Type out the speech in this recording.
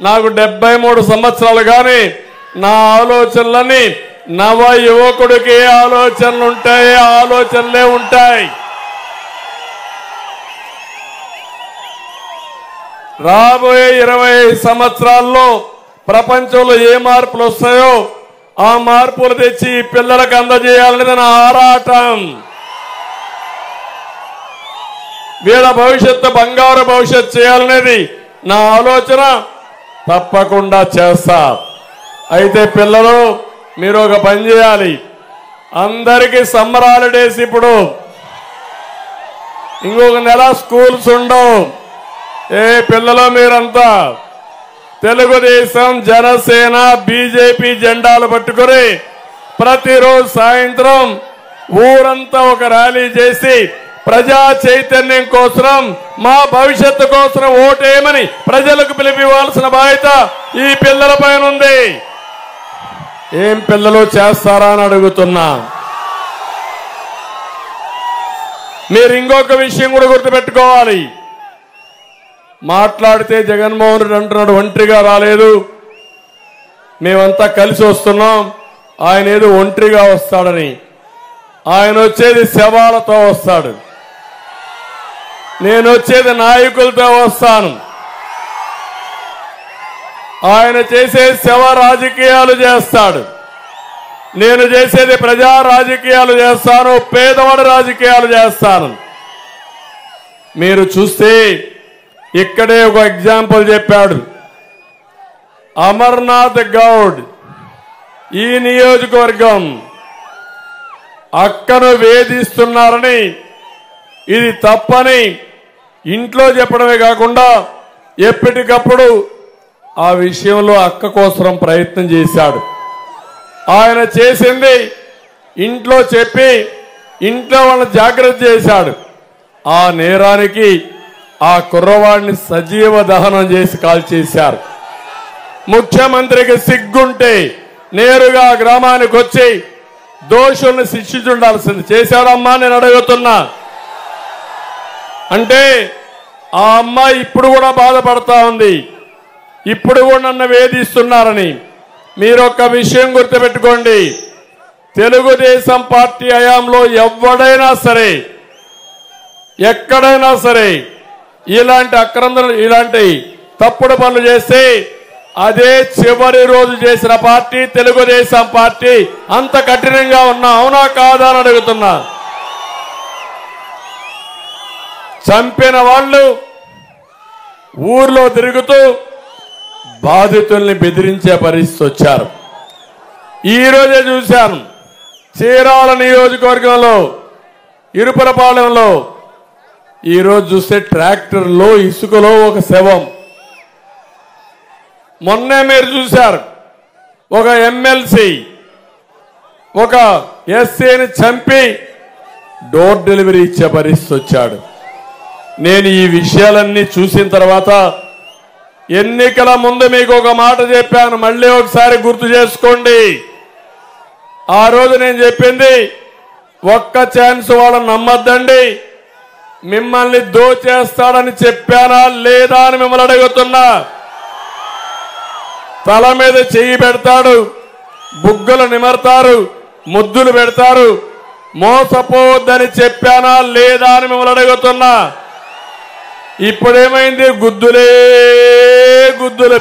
నాకు 73 సంవత్సరాలు కానీ నా ఆలోచనలని నవ యువకుడికి ఆలోచనలు ఉంటాయి, ఆలోచనలే ఉంటాయి. రాబోయే 25 సంవత్సరాల్లో ప్రపంచంలో ఏ మార్పులు వస్తాయో ఆ మార్పులు తెచ్చి పిల్లలకు అందజేయాలనేది నా ఆరాటం. వీళ్ళ భవిష్యత్తు బంగారు భవిష్యత్తు చేయాలనేది నా ఆలోచన. తప్పకుండా చేస్తా. అయితే పిల్లలు మీరు ఒక పని చేయాలి. అందరికీ సమ్మర్ హాలిడేస్. ఇప్పుడు ఇంకొక నెల స్కూల్స్ ఉండవు. పిల్లలు మీరంతా తెలుగుదేశం, జనసేన, బీజేపీ జెండాలు పట్టుకుని ప్రతిరోజు సాయంత్రం ఊరంతా ఒక ర్యాలీ చేసి ప్రజా చైతన్యం కోసం, మా భవిష్యత్తు కోసం ఓటేయమని ప్రజలకు పిలిపివ్వాల్సిన బాధ్యత ఈ పిల్లల పైన ఉంది. ఏం పిల్లలు చేస్తారా అని అడుగుతున్నా. మీరు ఇంకొక విషయం కూడా గుర్తుపెట్టుకోవాలి. మాట్లాడితే జగన్మోహన్ రెడ్డి అంటున్నాడు ఒంటరిగా రాలేదు, మేమంతా కలిసి వస్తున్నాం, ఆయన ఏదో ఒంటరిగా వస్తాడని. ఆయన వచ్చేది శవాలతో వస్తాడు, నేను వచ్చేది నాయకులతో వస్తాను. ఆయన చేసే శవ రాజకీయాలు చేస్తాడు, నేను చేసేది ప్రజా రాజకీయాలు చేస్తాను, పేదవాడి రాజకీయాలు చేస్తాను. మీరు చూస్తే ఇక్కడే ఒక ఎగ్జాంపుల్ చెప్పాడు. అమర్నాథ్ గౌడ్ ఈ నియోజకవర్గం అక్కను వేధిస్తున్నారని, ఇది తప్పని ఇంట్లో చెప్పడమే కాకుండా ఎప్పటికప్పుడు ఆ విషయంలో అక్క కోసం ప్రయత్నం చేశాడు. ఆయన చేసింది ఇంట్లో చెప్పి ఇంట్లో వాళ్ళని జాగ్రత్త చేశాడు. ఆ నేరానికి ఆ కుర్రవాడిని సజీవ దహనం చేసి కాల్చేశారు. ముఖ్యమంత్రికి సిగ్గుంటే నేరుగా గ్రామానికి వచ్చి దోషుల్ని శిక్షించుండాల్సింది. చేశాడమ్మా నేను అడుగుతున్నా. అంటే ఆ అమ్మాయి ఇప్పుడు కూడా బాధపడతా ఉంది, ఇప్పుడు కూడా నన్ను వేధిస్తున్నారని. మీరొక్క విషయం గుర్తుపెట్టుకోండి, తెలుగుదేశం పార్టీ హయాంలో ఎవడైనా సరే ఎక్కడైనా సరే ఇలాంటి అక్రమాలు, ఇలాంటి తప్పుడు పనులు చేస్తే అదే చివరి రోజు చేసిన పార్టీ తెలుగుదేశం పార్టీ. అంత కఠినంగా ఉన్నా, అవునా కాదా అని అడుగుతున్నా. చంపిన వాళ్ళు ఊర్లో తిరుగుతూ బాధితుల్ని బెదిరించే పరిస్థితి వచ్చారు. ఈరోజే చూశాను చీరాల నియోజకవర్గంలో ఇరుపురపాలెంలో. ఈరోజు చూస్తే ట్రాక్టర్లో ఇసుకలో ఒక శవం. మొన్నే మీరు చూశారు ఒక ఎమ్మెల్సీ ఒక ఎస్సీని చంపి డోర్ డెలివరీ ఇచ్చే పరిస్థితి వచ్చాడు. నేను ఈ విషయాలన్నీ చూసిన తర్వాత ఎన్నికల ముందు మీకు ఒక మాట చెప్పాను, మళ్ళీ ఒకసారి గుర్తు చేసుకోండి. ఆ రోజు నేను చెప్పింది ఒక్క ఛాన్స్ వాళ్ళని నమ్మద్దండి, మిమ్మల్ని దోచేస్తాడని చెప్పానా లేదా అని మిమ్మల్ని అడుగుతున్నా. తల మీద చెయ్యి పెడతాడు, బుగ్గలు నిమర్తారు, ముద్దులు పెడతారు. మోసపోవద్దని చెప్పానా లేదా అని మిమ్మల్ని అడుగుతున్నా. ఇప్పుడేమైంది? గుద్దులే గుద్దులు.